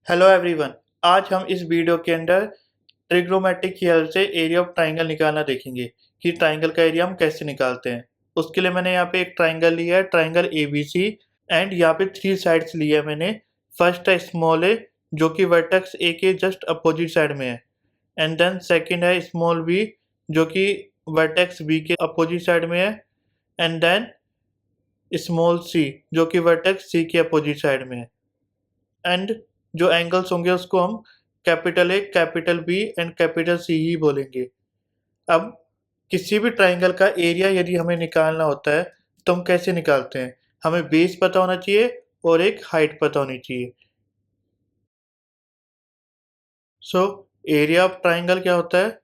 Hello everyone. आज हम इस वीडियो के अंदर ट्रिग्नोमेट्रिक की हेल्प से एरिया ऑफ ट्राइंगल निकालना देखेंगे कि ट्राइंगल का एरिया हम कैसे निकालते हैं। उसके लिए मैंने यहाँ पे एक ट्राइंगल लिया है, ट्राइंगल ABC, एंड यहाँ पे 3 साइड्स लिया है मैंने। फर्स्ट है स्मॉल ए जो कि वर्टेक्स ए के जस्ट अपोजिट साइड में है, एंड देन सेकेंड है स्मॉल बी जो कि वर्टेक्स बी के अपोजिट साइड में है, एंड देन स्मॉल सी जो कि वर्टेक्स सी के अपोजिट साइड में है। एंड जो एंगल्स होंगे उसको हम capital A, capital B and capital C ही बोलेंगे। अब किसी भी ट्राइंगल का एरिया यदि हमें निकालना होता है तो हम कैसे निकालते हैं? हमें बेस पता होना चाहिए और एक हाइट पता होनी चाहिए। सो एरिया ऑफ ट्राइंगल क्या होता है?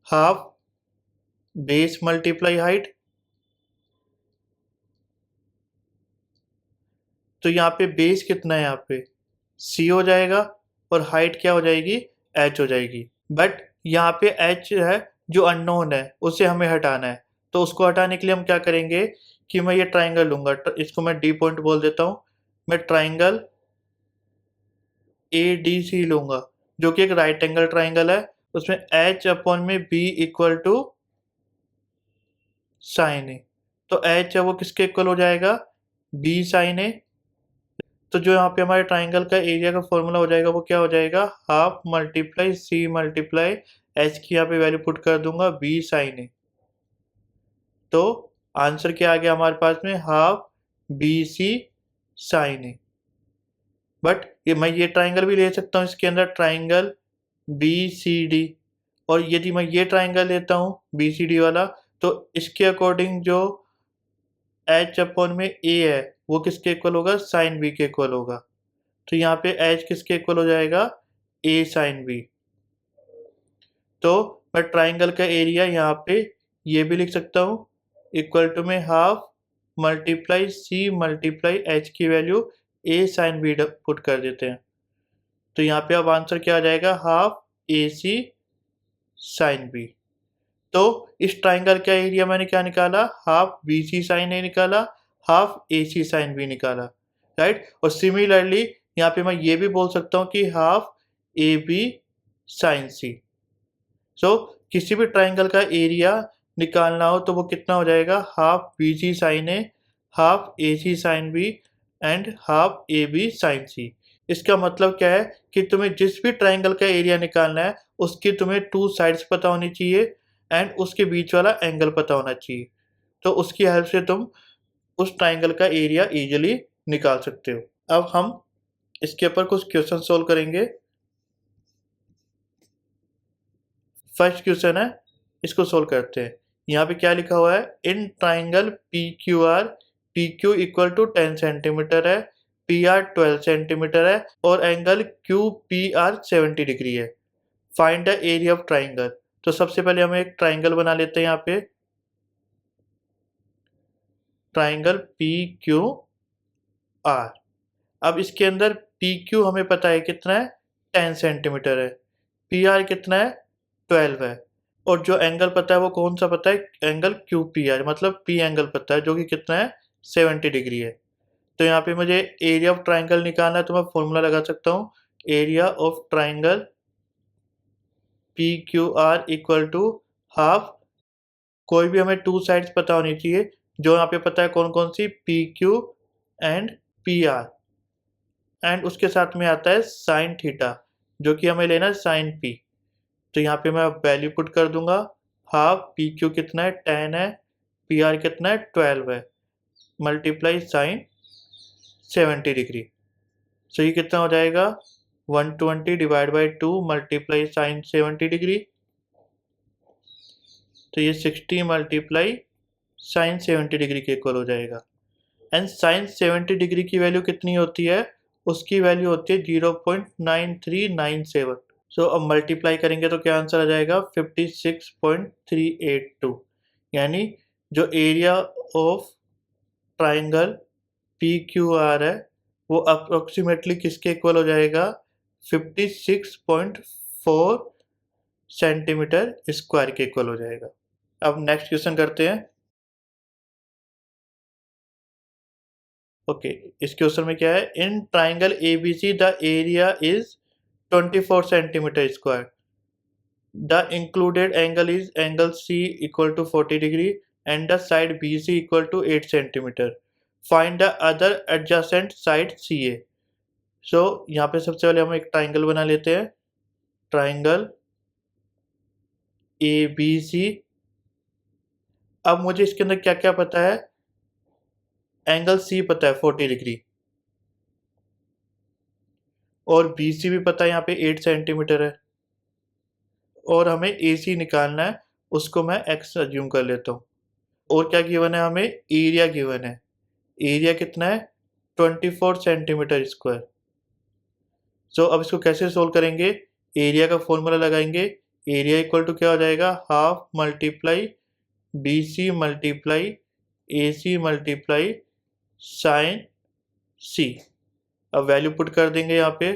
Half base multiply height. तो यहाँ पे बेस कितना है? यहाँ पे सी हो जाएगा और हाइट क्या हो जाएगी? एच हो जाएगी। बट यहाँ पे एच है जो अननोन है, उसे हमें हटाना है। तो उसको हटाने के लिए हम क्या करेंगे कि मैं ये ट्राइंगल लूंगा, इसको मैं डी पॉइंट बोल देता हूँ। मैं ट्राइंगल ADC लूंगा जो कि एक राइट एंगल ट्राइंगल है। उसमें एच अपॉन में बी इक्वल टू साइन ए। तो एच है वो किसके इक्वल हो जाएगा? बी साइन ए। तो जो यहाँ पे हमारे ट्राइंगल का एरिया का फॉर्मूला हो जाएगा वो क्या हो जाएगा? Half multiply C multiply H की यहाँ पे वैल्यू पुट कर दूंगा बी साइन ए। तो आंसर क्या आ गया हमारे पास में? Half B C sine A. But मैं ये ट्राइंगल भी ले सकता हूँ इसके अंदर, ट्राइंगल BCD। और यदि मैं ये ट्राइंगल लेता हूँ BCD वाला तो इसके अकॉर्डिंग जो एच अपॉन में ए है वो किसके इक्वल होगा? साइन बी के इक्वल होगा। तो यहाँ पे एच किसके इक्वल हो जाएगा? ए साइन बी। तो मैं ट्राइंगल का एरिया यहाँ पे ये भी लिख सकता हूँ, इक्वल टू में half multiply C multiply H की value A sine B put कर देते हैं। तो यहाँ पे अब आंसर क्या आ जाएगा? Half A C sine B. तो इस ट्राइंगल का एरिया मैंने क्या निकाला? हाफ बी सी साइन ए निकाला, half A C sine B निकाला, राइट। और सिमिलरली यहाँ पे मैं ये भी बोल सकता हूँ कि हाफ ए बी साइन सी। सो किसी भी ट्राइंगल का एरिया निकालना हो तो वो कितना हो जाएगा? Half B C sine A, half A C sine B and half A B sine C. इसका मतलब क्या है कि तुम्हें जिस भी ट्राइंगल का एरिया निकालना है उसकी तुम्हें 2 साइड्स पता होनी चाहिए एंड उसके बीच वाला एंगल पता होना चाहिए। तो उसकी हेल्प से तुम उस ट्राइंगल का एरिया इजीली निकाल सकते हो। अब हम इसके ऊपर कुछ क्वेश्चन सोल्व करेंगे। फर्स्ट क्वेश्चन है, इसको सोल्व करते हैं। यहाँ पे क्या लिखा हुआ है? In triangle PQR, PQ equal to 10 centimetre है, PR 12 सेंटीमीटर है और एंगल QPR 70 डिग्री है। Find the area of triangle. तो सबसे पहले हम एक ट्राइंगल बना लेते हैं यहाँ पे, ट्राइंगल PQR। अब इसके अंदर PQ हमें पता है कितना है? 10 सेंटीमीटर है। PR कितना है? 12 है। और जो एंगल पता है वो कौन सा पता है? एंगल QPR, मतलब P एंगल पता है जो कि कितना है? 70 डिग्री है। तो यहाँ पे मुझे एरिया ऑफ ट्राइंगल निकालना है तो मैं फॉर्मूला लगा सकता हूँ, area of triangle PQR equal to half, कोई भी हमें 2 साइड्स पता होनी चाहिए। जो यहाँ पे पता है कौन कौन सी? PQ एंड PR, एंड उसके साथ में आता है साइन थीटा जो कि हमें लेना है साइन P। तो यहाँ पे मैं वैल्यू पुट कर दूंगा, हाफ PQ कितना है? 10 है, PR कितना है? 12 है, मल्टीप्लाई साइन 70 डिग्री। सो ये कितना हो जाएगा? 120 divide by 2 multiply sine 70 degree. तो ये 60 मल्टीप्लाई साइन 70 डिग्री के इक्वल हो जाएगा। एंड साइन 70 डिग्री की वैल्यू कितनी होती है? उसकी वैल्यू होती है 0.9397। सो अब मल्टीप्लाई करेंगे तो क्या आंसर आ जाएगा? 56.382। यानी जो एरिया ऑफ ट्राइंगल PQR है वो अप्रोक्सीमेटली किसके इक्वल हो जाएगा? 56.4 सेंटीमीटर स्क्वायर के इक्वल हो जाएगा। अब नेक्स्ट क्वेश्चन करते हैं। ओके, इस क्वेश्चन में क्या है, in triangle ABC the area is 24 centimetre square, the included angle is angle C equal to 40 degree and the side BC equal to 8 centimetre, find the other adjacent side CA। So यहाँ पे सबसे पहले हम एक triangle बना लेते हैं, triangle ABC। अब मुझे इसके अंदर क्या क्या पता है, एंगल C पता है 40 डिग्री और BC भी पता है यहाँ पे 8 सेंटीमीटर है, और हमें AC निकालना है, उसको मैं x अज्यूम कर लेता हूँ। और क्या गिवन है, हमें एरिया गिवन है, एरिया कितना है 24 सेंटीमीटर स्क्वायर। सो अब इसको कैसे सोल्व करेंगे, एरिया का फॉर्मूला लगाएंगे, एरिया इक्वल टू क्या हो जाएगा, half multiply BC multiply AC multiply sine C। अब वैल्यू पुट कर देंगे यहाँ पे,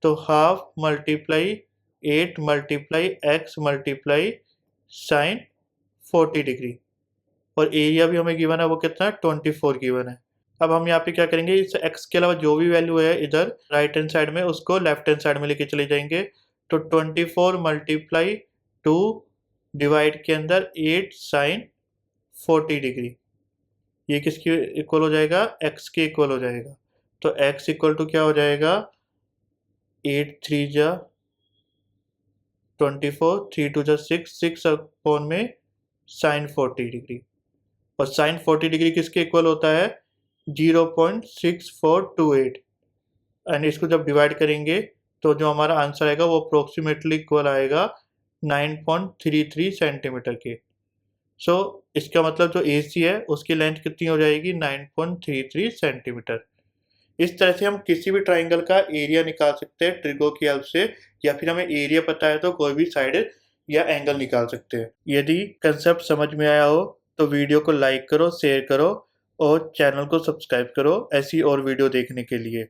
तो half multiply 8 multiply x multiply sine 40 degree, और एरिया भी हमें गिवन है वो कितना है 24 गिवन है। अब हम यहाँ पे क्या करेंगे, इस x के अलावा जो भी वैल्यू है इधर राइट हैंड साइड में उसको लेफ्ट हैंड साइड में लेके चले जाएंगे। तो 24 मल्टीप्लाई 2 डिवाइड के अंदर 8 साइन 40 डिग्री, ये किसके इक्वल हो जाएगा, x के इक्वल हो जाएगा। तो x इक्वल टू क्या हो जाएगा, 8 3 जा 24, 3 2 जा 6, 6 अपॉन में साइन 40 डिग्री, और साइन 40 डिग्री किसके इक्वल होता है 0.6428, एंड इसको जब डिवाइड करेंगे तो जो हमारा आंसर आएगा वो अप्रोक्सीमेटली इक्वल आएगा 9.33 सेंटीमीटर के। सो इसका मतलब जो AC है उसकी लेंथ कितनी हो जाएगी 9.33 सेंटीमीटर। इस तरह से हम किसी भी ट्राइंगल का एरिया निकाल सकते हैं ट्रिगो की हेल्प से, या फिर हमें एरिया पता है तो कोई भी साइड या एंगल निकाल सकते हैं। यदि कंसेप्ट समझ में आया हो तो वीडियो को लाइक करो, शेयर करो और चैनल को सब्सक्राइब करो ऐसी और वीडियो देखने के लिए।